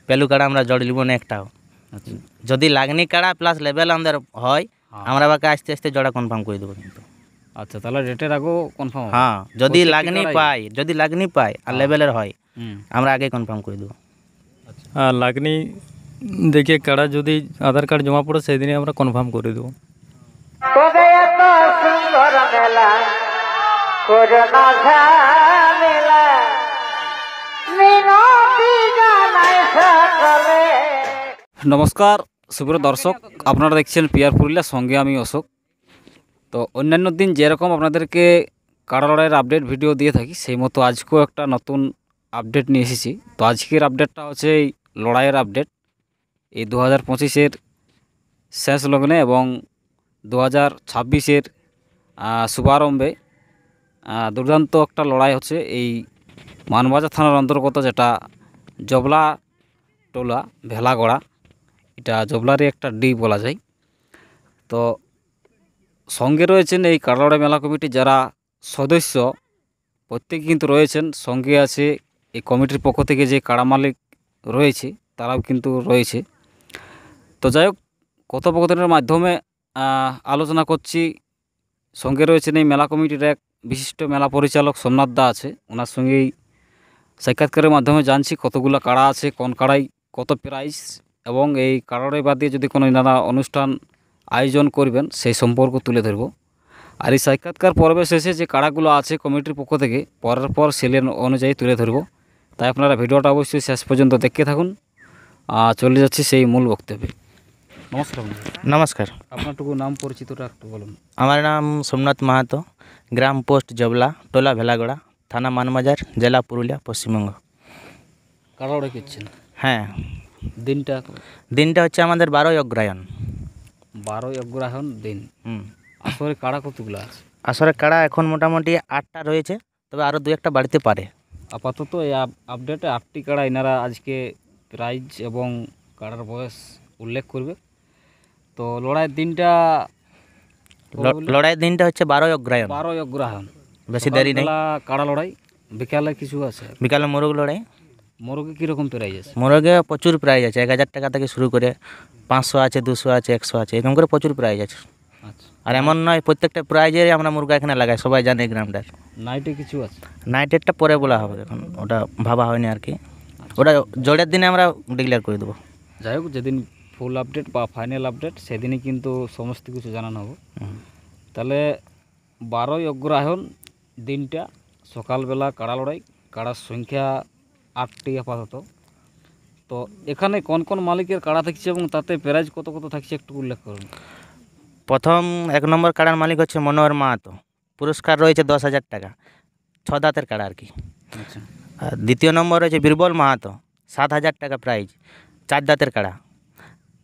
পেলু কাড়া আমরা জড় লিব না একটাও। আচ্ছা যদি লাগনি কাড়া প্লাস লেভেল আমাদের হয় আমরা বাকে আস্তে আস্তে জোড়া কনফার্ম করে দেবো কিন্তু। আচ্ছা, তাহলে রেটের আগেও কনফার্ম হবে? হ্যাঁ, যদি লাগনি পাই আর লেভেলের হয় আমরা আগে কনফার্ম করে দেবো। আর লাগনি দেখে কাড়া যদি আধার কার্ড জমা পড়ে সেই দিনই আমরা কনফার্ম করে দেবো। নমস্কার সুপ্রিয় দর্শক, আপনারা দেখছেন পিআর পুরুলিয়া, সঙ্গে আমি অশোক। তো অন্যান্য দিন যেরকম আপনাদেরকে কাড়া লড়াইয়ের আপডেট ভিডিও দিয়ে থাকি, সেই মতো আজকেও একটা নতুন আপডেট নিয়ে এসেছি। তো আজকের আপডেটটা হচ্ছে এই লড়াইয়ের আপডেট। এই 2025-এর শেষ লগ্নে এবং 2026-এর শুভারম্ভে দুর্দান্ত একটা লড়াই হচ্ছে এই মানবাজার থানার অন্তর্গত, যেটা জবলা টোলা ভেলাগড়া। এটা জবলারই একটা ডি বলা যায়। তো সঙ্গে রয়েছেন এই কাড়া লড়াই মেলা কমিটির যারা সদস্য, প্রত্যেকে কিন্তু রয়েছেন। সঙ্গে আছে এই কমিটির পক্ষ থেকে যে কাড়া মালিক রয়েছে তারাও কিন্তু রয়েছে। তো যাই হোক, কথোপকথনের মাধ্যমে আলোচনা করছি। সঙ্গে রয়েছেন এই মেলা কমিটির এক বিশিষ্ট মেলা পরিচালক সোমনাথ দা আছে, ওনার সঙ্গেই সাক্ষাৎকারের মাধ্যমে জানছি কতগুলো কাড়া আছে, কোন কাড়াই কত প্রাইস, এবং এই কাড়া লড়াই বাদ দিয়ে যদি কোনো নানা অনুষ্ঠান আয়োজন করবেন সেই সম্পর্ক তুলে ধরব। আর এই সাক্ষাৎকার পর্বে শেষে যে কাড়াগুলো আছে কমিটির পক্ষ থেকে পরের পর সেলের অনুযায়ী তুলে ধরব। তাই আপনারা ভিডিওটা অবশ্যই শেষ পর্যন্ত দেখতে থাকুন। চলে যাচ্ছি সেই মূল বক্তব্যে। নমস্কার। নমস্কার। আপনারটুকু নাম পরিচিতটা একটু বলুন। আমার নাম সোমনাথ মাহাতো, গ্রাম পোস্ট জবলা, টোলা ভেলাগড়া, থানা মানবাজার, জেলা পুরুলিয়া, পশ্চিমবঙ্গ। কাড়া লড়াই করছেন? হ্যাঁ। দিনটা হচ্ছে আমাদের 12ই অগ্রহায়ণ। 12ই অগ্রহায়ণ দিন। আসলে কাড়া কতগুলো আছে? আসলে কাড়া এখন মোটামুটি 8টা রয়েছে, তবে আরও 2-1টা বাড়তে পারে। আপাতত এই আপডেটে 8টি কাড়া এনারা আজকে প্রাইজ এবং কাড়ার বয়স উল্লেখ করবে। তো লড়াইয়ের দিনটা হচ্ছে 12ই অগ্রহায়ণ। বেশি দেরি নেই। কাড়া লড়াই, বিকালে কিছু আছে? বিকালে মোরগ লড়াই। মোরগে কীরকম প্রাইজ আছে? মোরগে প্রচুর প্রাইজ আছে, 1000 টাকা থেকে শুরু করে 500 আছে, 200 আছে, 100 আছে, এরকম করে প্রচুর প্রাইজ আছে। আচ্ছা। আর এমন নয় প্রত্যেকটা প্রাইজেরই আমরা মুরগা এখানে লাগাই, সবাই জানে এই গ্রামটার। নাইটে কিছু আছে? নাইটেরটা পরে বলা হবে, এখন ওটা ভাবা হয়নি আর কি। ওটা জোড়ের দিনে আমরা ডিক্লেয়ার করে দেবো। যাই হোক, যেদিন ফুল আপডেট বা ফাইনাল আপডেট সেদিনই কিন্তু সমস্ত কিছু জানানো হবে। তাহলে 12ই অগ্রহায়ণ দিনটা সকালবেলা কাড়া লড়াই। কাড়ার সংখ্যা 8টি আপাতত। তো এখানে কোন কোন মালিকের কাড়া থাকছে এবং তাতে প্রাইজ কত কত থাকছে একটু উল্লেখ করুন। প্রথম 1 নম্বর কাড়ার মালিক হচ্ছে মনোহর মাহাতো, পুরস্কার রয়েছে 10,000 টাকা, 6 দাঁতের কাড়া আর কি। আচ্ছা। আর দ্বিতীয় নম্বর রয়েছে বীরবল মাহাতো, 7,000 টাকা প্রাইজ, 4 দাঁতের কাড়া।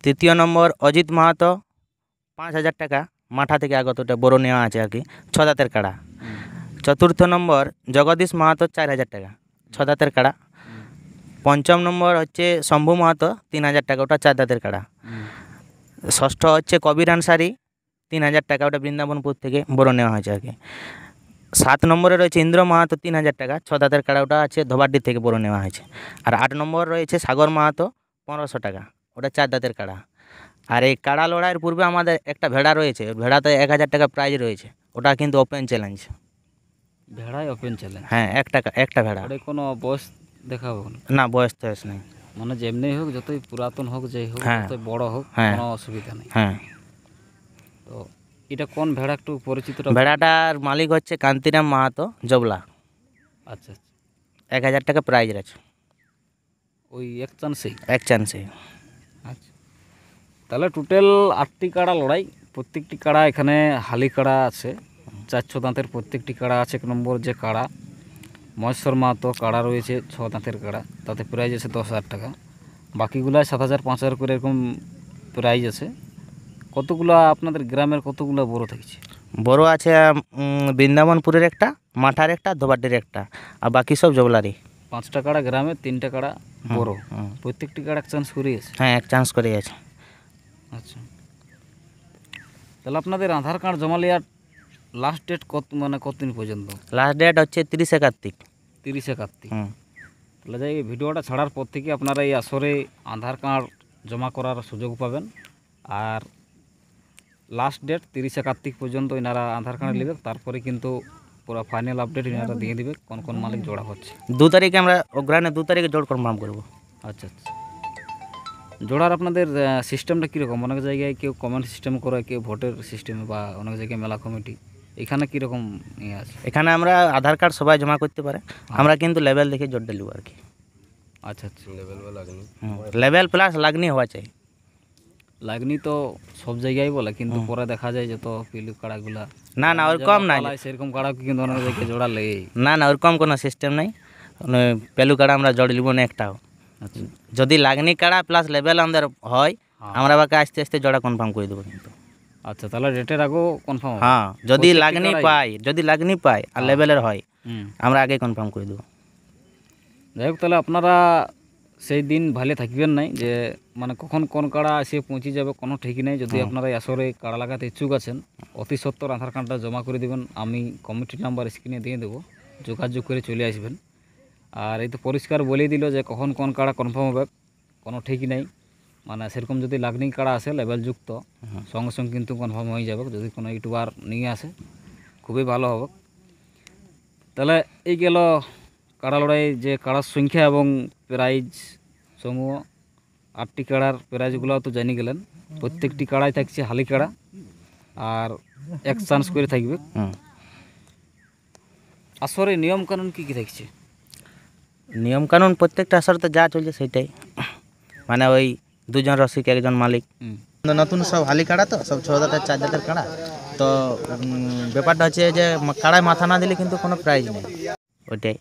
তৃতীয় নম্বর অজিত মাহাতো, 5,000 টাকা, মাঠা থেকে আগত, ওটা বড় নেওয়া আছে আর কি, 6 দাঁতের কাড়া। চতুর্থ নম্বর জগদীশ মাহাতো, 4,000 টাকা, 6 দাঁতের কাড়া। পঞ্চম নম্বর হচ্ছে শম্ভু মাহাতো, 3,000 টাকা, ওটা 4 দাঁতের কাড়া। ষষ্ঠ হচ্ছে কবির আনসারি, 3,000 টাকা, ওটা বৃন্দাবনপুর থেকে বড় নেওয়া হয়েছে আর কি। 7 নম্বরে রয়েছে ইন্দ্র মাহাতো, 3,000 টাকা, 6 দাঁতের কাড়া, ওটা আছে ধোবাড্ডি থেকে বড় নেওয়া হয়েছে। আর 8 নম্বর রয়েছে সাগর মাহাতো, 1,500 টাকা, ওটা 4 দাঁতের কাড়া। আর এই কাড়া লড়াইয়ের পূর্বে আমাদের একটা ভেড়া রয়েছে, ভেড়াতে 1,000 টাকা প্রাইজ রয়েছে, ওটা কিন্তু ওপেন চ্যালেঞ্জ। ভেড়ায় ওপেন চ্যালেঞ্জ? হ্যাঁ, একটা ভেড়া। কোনো বয়স দেখাবো না, বয়স নেই, মানে যেমনি হোক, যতই পুরাতন হোক, যেই হোক, যতই বড় হোক, কোনো অসুবিধা নেই। হ্যাঁ। তো এটা কোন ভেড়া একটু পরিচিত? ভেড়াটার মালিক হচ্ছে কান্তিরাম মাহাতো, জবলা। আচ্ছা। 1,000 টাকা প্রাইজ আছে ওই এক চান্সে। আচ্ছা, তাহলে টোটাল 8টি কাড়া লড়াই। প্রত্যেকটি কাড়া এখানে হালি কাড়া আছে, 4 দাঁতের প্রত্যেকটি কাড়া আছে। 1 নম্বর যে কাড়া মহেশ্বর মাহাতো কাড়া রয়েছে, 6 দাঁতের কাড়া, তাতে প্রাইজ আছে 10,000 টাকা। বাকিগুলায় 7,000, 5,000 করে এরকম প্রাইজ আছে। কতগুলা আপনাদের গ্রামের কতগুলা বড় থাকছে? বড় আছে বৃন্দাবনপুরের একটা, মাঠার একটা, ধোবাড্ডির একটা, আর বাকি সব জবলারই। 5টা কাড়া গ্রামে, 3টা কাড়া বড়। প্রত্যেকটি কাড়া 1 চান্স করে আছে? হ্যাঁ, 1 চান্স করে আছে। আচ্ছা, তাহলে আপনাদের আধার কার্ড জমা নেওয়ার লাস্ট ডেট কতদিন পর্যন্ত? লাস্ট ডেট হচ্ছে 30 কার্তিক। 30 কার্তিক। তাহলে যাই এই ভিডিওটা ছাড়ার পর থেকে আপনারা এই আসরে আধার কার্ড জমা করার সুযোগ পাবেন। আর লাস্ট ডেট 30 কার্তিক পর্যন্ত এনারা আধার কার্ড নেবে, তারপরে কিন্তু পুরো ফাইনাল আপডেট এনারা দিয়ে দিবে কোন কোন মালিক জোড়া হচ্ছে। 2 তারিখে আমরা অগ্রহায়ণে 2 তারিখে জোড় কনফার্ম করবো। আচ্ছা আচ্ছা, জোড়ার আপনাদের সিস্টেমটা কীরকম? অনেক জায়গায় কেউ কমেন্ট সিস্টেম করে, কেউ ভোটের সিস্টেমে, বা অনেক জায়গায় মেলা কমিটি, এখানে কীরকম ইয়ে আছে? এখানে আমরা আধার কার্ড সবাই জমা করতে পারে, আমরা কিন্তু লেভেল দেখে জোর দেবো আর কি। আচ্ছা আচ্ছা, লেভেল প্লাস লাগনি হওয়া চাই। লাগনি তো সব জায়গায় বলে, কিন্তু পরে দেখা যায় যত পিলু কাড়াগুলা না না ওরকম নাই, সেরকম কাড়া কিন্তু অনেক জায়গায় জোড়া লেগে। না না ওরকম কোনো সিস্টেম নাই। পেলু কাড়া আমরা জোড় লিব না একটাও। আচ্ছা, যদি লাগনি কাড়া প্লাস লেভেল আমাদের হয়, আমরা বাকি আস্তে আস্তে জোড়া কনফার্ম করে দেবো কিন্তু। আচ্ছা, তাহলে রেটের আগেও কনফার্ম? হ্যাঁ, যদি লাগনি পাই আর লেভেলের হয়, আমরা আগে কনফার্ম করে দেবো। যাই হোক, তাহলে আপনারা সেই দিন ভালো থাকবেন নাই যে মানে কখন কোন কাড়া এসে পৌঁছে যাবে কোনো ঠিকই নেই। যদি আপনারা এই আসরে কাড়া লাগাতে ইচ্ছুক আছেন, অতি সত্বর আধার কার্ডটা জমা করে দেবেন। আমি কমিটির নাম্বার স্ক্রিনে দিয়ে দেবো, যোগাযোগ করে চলে আসবেন। আর এই তো পরিষ্কার বলেই দিল যে কখন কোন কাড়া কনফার্ম হবে কোনো ঠিকই নেই। মানে সেরকম যদি লাগনি কাড়া আসে লেভেলযুক্ত, সঙ্গে সঙ্গে কিন্তু কনফার্ম হয়ে যাবে। যদি কোনো ইউটিউবার নিয়ে আসে খুবই ভালো হবে। তাহলে এই গেল কাড়া লড়াই যে কাড়ার সংখ্যা এবং প্রাইজ সমূহ। 8টি কাড়ার প্রাইজগুলো তো জানি গেলেন। প্রত্যেকটি কাড়াই থাকছে হালি কাড়া, আর 1 চান্স করে থাকবে। আসরে নিয়মকানুন কী কী থাকছে? নিয়মকানুন প্রত্যেকটা আসরতে যা চলছে সেটাই, মানে ওই 2 জন রসিক 1 জন মালিক। নতুন সব হালি কাড়া তো সব 6 দাঁতের 4 দাঁতের কাড়া, তো ব্যাপারটা হচ্ছে যে কাড়ায় মাথা না দিলে কিন্তু কোনো প্রাইজ নেই। ওইটাই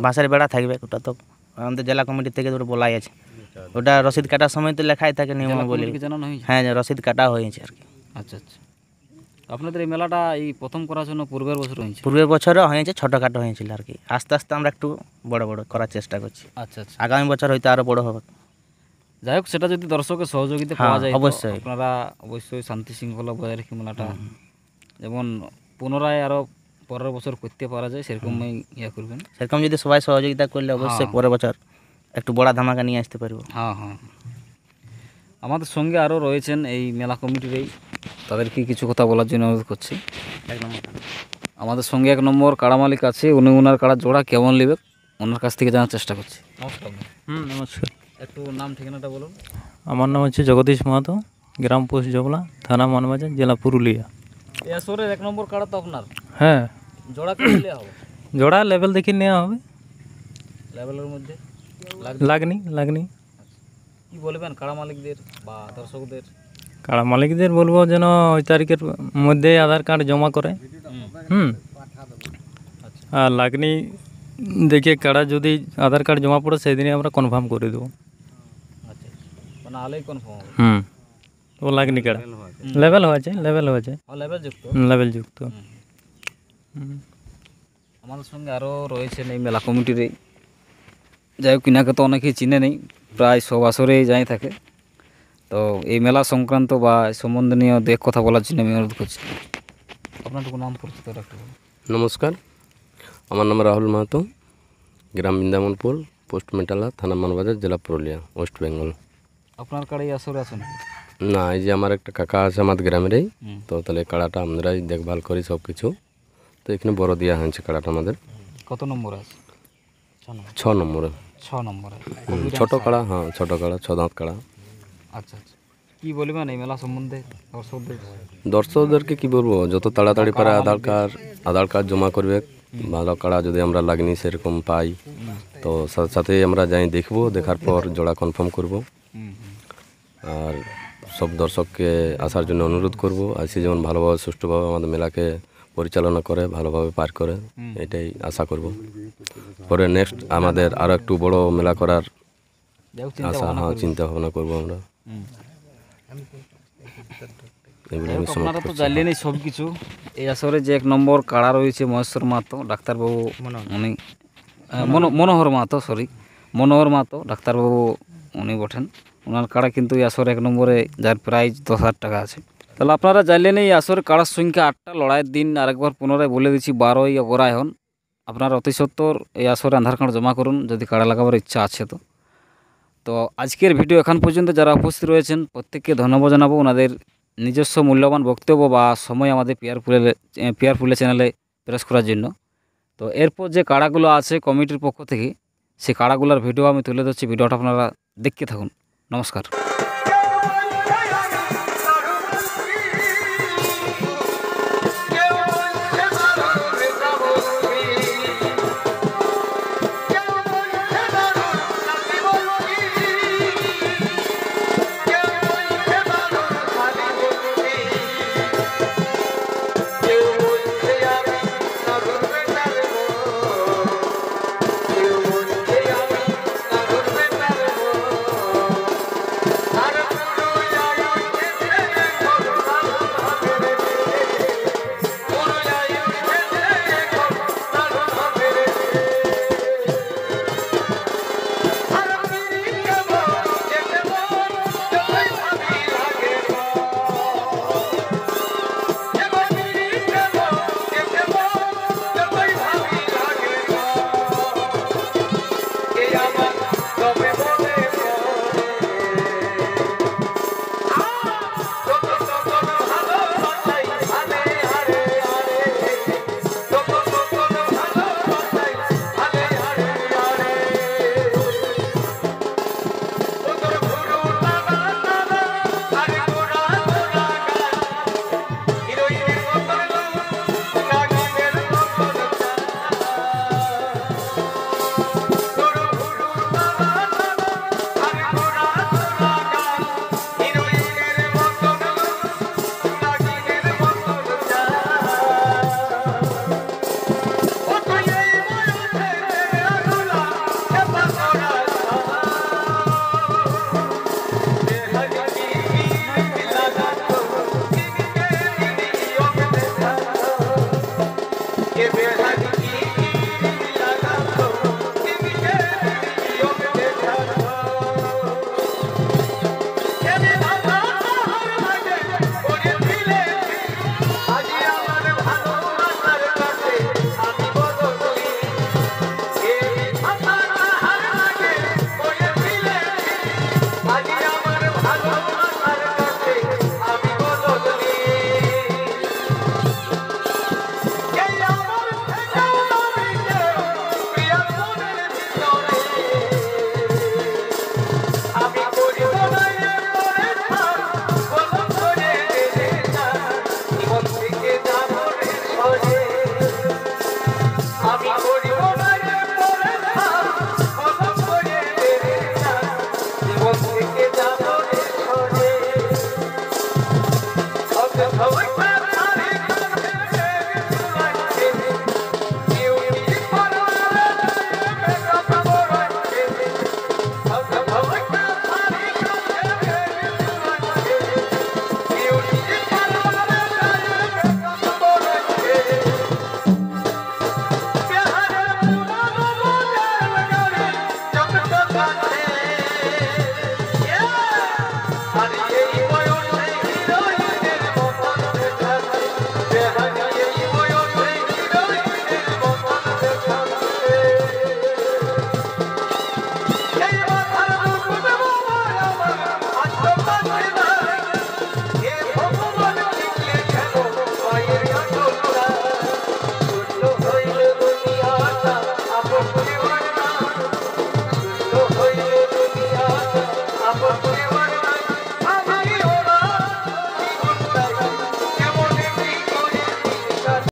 বাঁশের বেড়া থাকবে, ওটা তো আমাদের জেলা কমিটি থেকে তো বলাই আছে। ওটা রসিদ কাটার সময় তো লেখাই থাকে নিয়ম বলে। হ্যাঁ, রসিদ কাটা হয়েছে আর কি। আচ্ছা আচ্ছা, আপনাদের এই মেলাটা এই প্রথম করার জন্য পূর্বের বছর হয়েছে? পূর্বের বছরও হয়েছে, ছোটোখাটো হয়েছিল আর কি। আস্তে আস্তে আমরা একটু বড় করার চেষ্টা করছি। আচ্ছা আচ্ছা, আগামী বছর হয়তো আরও বড় হবে। যাই হোক, সেটা যদি দর্শকের সহযোগিতা পাওয়া যায় অবশ্যই আপনারা অবশ্যই শান্তি শৃঙ্খলা বজায় রেখে মেলাটা যেমন পুনরায় আরও পরের বছর করতে পারা যায় সেরকমই ইয়ে করবেন। সেরকম যদি সবাই সহযোগিতা করলে অবশ্যই পরের বছর একটু বড় ধামাকা নিয়ে আসতে পারবো। হ্যাঁ হ্যাঁ, আমাদের সঙ্গে আরও রয়েছেন এই মেলা কমিটির, তাদেরকে কিছু কথা বলার জন্য অনুরোধ করছি। আমাদের সঙ্গে 1 নম্বর কাড়া মালিক আছে, উনি ওনার কাড়ার জোড়া কেমন নেবে ওনার কাছ থেকে জানার চেষ্টা করছি। নমস্কার। নমস্কার। একটু নাম ঠিকানাটা বলুন। আমার নাম হচ্ছে জগদীশ মাহাতো, গ্রাম পোস্ট জবলা, থানা মানবাজার, জেলা পুরুলিয়া। এই আসরের 1 নম্বর কাড়া তো আপনার? হ্যাঁ। জোড়া কেমন নেওয়া হবে? জোড়া লেভেল দেখে নেওয়া হবে। লেভেলের মধ্যে লাগনি। কি বলবেন কাড়া মালিকদের বা দর্শকদের? কাড়া মালিকদের বলবো যেন ওই তারিখের মধ্যে আধার কার্ড জমা করে। আর লাগনি দেখে কাড়া যদি আধার কার্ড জমা পড়ে সেই দিনে আমরা কনফার্ম করে দেবো। আচ্ছা, মানে আলেই কনফার্ম হবে। ও লাগনি কাড়া লেভেল হয়েছে। লেভেল যুক্ত। আমাদের সঙ্গে আরও রয়েছেন এই মেলা কমিটির। যাই হোক, কিনাকে তো অনেকেই চিনে নেই, প্রায় সব আসরেই যাই থাকে। তো এই মেলা সংক্রান্ত বা সম্বন্ধনীয় কথা বলার জন্য আমি অনুরোধ করছি। আপনারটুকু নাম পরিচিত একটু বলুন। নমস্কার, আমার নাম রাহুল মাহাতো, গ্রাম বৃন্দাবনপুর, পোস্ট মেটালা, থানা মানবাজার, জেলা পুরুলিয়া, ওয়েস্ট বেঙ্গল। আপনার কাড়াই আসরে আছেন? না, এই যে আমার একটা কাকা আছে আমাদের গ্রামেরই, তো তাহলে কাড়াটা আমরাই দেখভাল করি সব কিছু। তো এখানে বড় দেওয়া হয়েছে কাড়াটা আমাদের। কত নম্বর আছে? 6 নম্বরে। 6 নম্বরে ছোটো কাড়া। হ্যাঁ, ছোটো কাড়া, 6 দাঁত কাড়া। আচ্ছা আচ্ছা, কী বলবেন এই মেলা সম্বন্ধে দর্শকদেরকে কি বলবো, যত তাড়াতাড়ি পারে আধার কার্ড জমা করবে। ভালো কাড়া যদি আমরা লাগনি সেরকম পাই, তো সাথে সাথে আমরা যাই দেখবো, দেখার পর জোড়া কনফার্ম করব। আর সব দর্শককে আসার জন্য অনুরোধ করব, আসি যেমন ভালোভাবে সুষ্ঠুভাবে আমাদের মেলাকে পরিচালনা করে, ভালোভাবে পার করে, এটাই আশা করব। পরে নেক্সট আমাদের আরও একটু বড় মেলা করার আশা, চিন্তা ভাবনা করবো আমরা। আপনারা তো জানলেন এই সব কিছু। এই আসরে যে 1 নম্বর কাড়া রয়েছে মহেশ্বর মাহাতো, ডাক্তারবাবু উনি মনোহর মাহাতো ডাক্তারবাবু উনি বটেন। ওনার কাড়া কিন্তু এই আসরে 1 নম্বরে, যার প্রাইজ 10,000 টাকা আছে। তাহলে আপনারা জানলেন এই আসরে কাড়ার সংখ্যা 8টা। লড়াইয়ের দিন আরেকবার পুনরায় বলে দিচ্ছি, 12ই অগ্রহায়ণ আপনারা অতি সত্বর এই আসরে আধার কার্ড জমা করুন যদি কাড়া লাগাবার ইচ্ছা আছে। তো আজকের ভিডিও এখন পর্যন্ত যারা উপস্থিত রয়েছেন প্রত্যেককে ধন্যবাদ জানাবো ওনাদের নিজস্ব মূল্যবান বক্তব্য বা সময় আমাদের পিয়ারপুলে চ্যানেলে প্রেস করার জন্য। তো এরপর যে কাড়াগুলো আছে কমিটির পক্ষ থেকে সেই কাড়াগুলোর ভিডিও আমি তুলে ধরছি, ভিডিওটা আপনারা দেখতে থাকুন। নমস্কার।